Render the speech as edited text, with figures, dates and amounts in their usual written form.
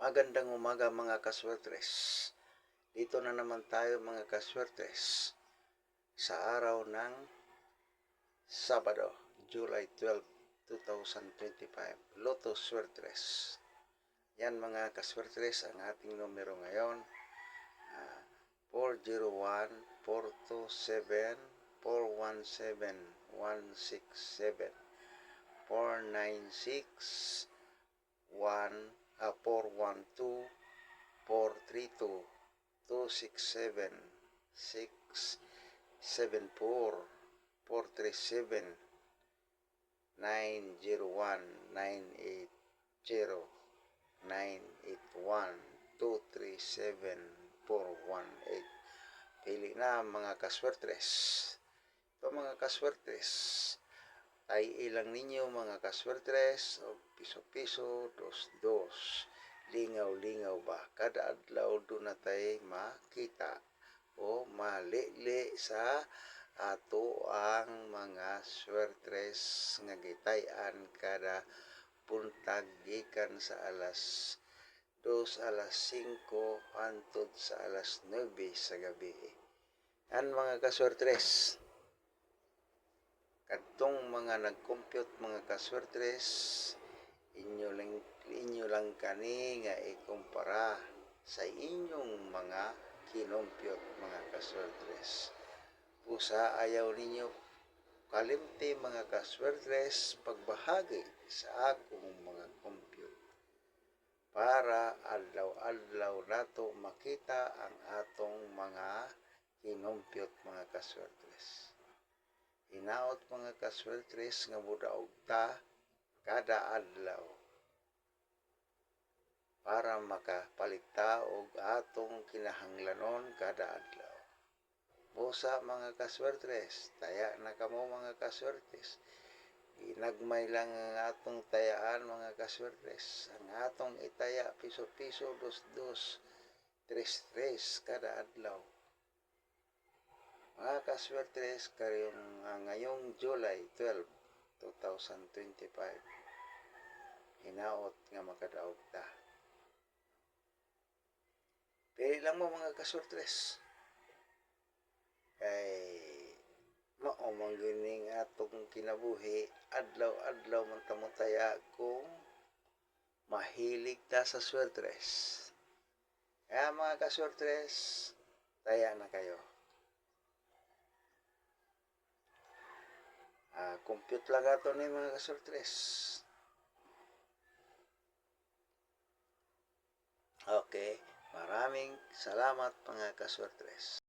Magandang umaga mga kaswertres. Dito na naman tayo mga kaswertres sa araw ng Sabado, July 12, 2025. Lotto Swertres. Yan mga kaswertres ang ating numero ngayon. 401, 427, 417, 167, 496, 412, 432, 267, 674, 437, 901, 980, 981, 237, 418. Pili na mga kaswertres. Ito mga kaswertres, ay ilang ninyo mga kaswertres o piso-piso, dos-dos. Lingaw-lingaw ba? Kada adlaw doon na tayo makita o malili sa ato ang mga swertres nga gitayan kada buntag gikan sa alas 2, alas 5 hangtod sa alas 9 sa gabi. Yan mga kaswertres. Kadtong mga nag-compute mga kaswertres, inyo lang kani nga ikumpara sa inyong mga kinompute mga kaswertres. Pusa ayaw ninyo kalimti mga kaswertres pagbahagi sa akong mga compute para adlaw-adlaw nato makita ang atong mga kinompute mga kaswertres. Hinaot mga kaswertres nga mudaog ta kada adlaw para makapalit ta og atong kinahanglanon kada adlaw. Busa mga kaswertres, taya na kamo mga kaswertres. Inagmay lang ang atong tayaan mga kaswertres. Ang atong itaya piso-piso, dos-dos, tres-tres kada adlaw. Mga kaswertres, ngayong July 12, 2025, hinaot nga makadaog ta. Pili lang mo mga kaswertres. Kay maumanggining atong kinabuhi, adlaw-adlaw man tamutaya kung mahilig ta sa swertres. Kaya mga kaswertres, taya na kayo. Compute lang ato ni mga kaswertres. Okay, maraming salamat mga kaswertres.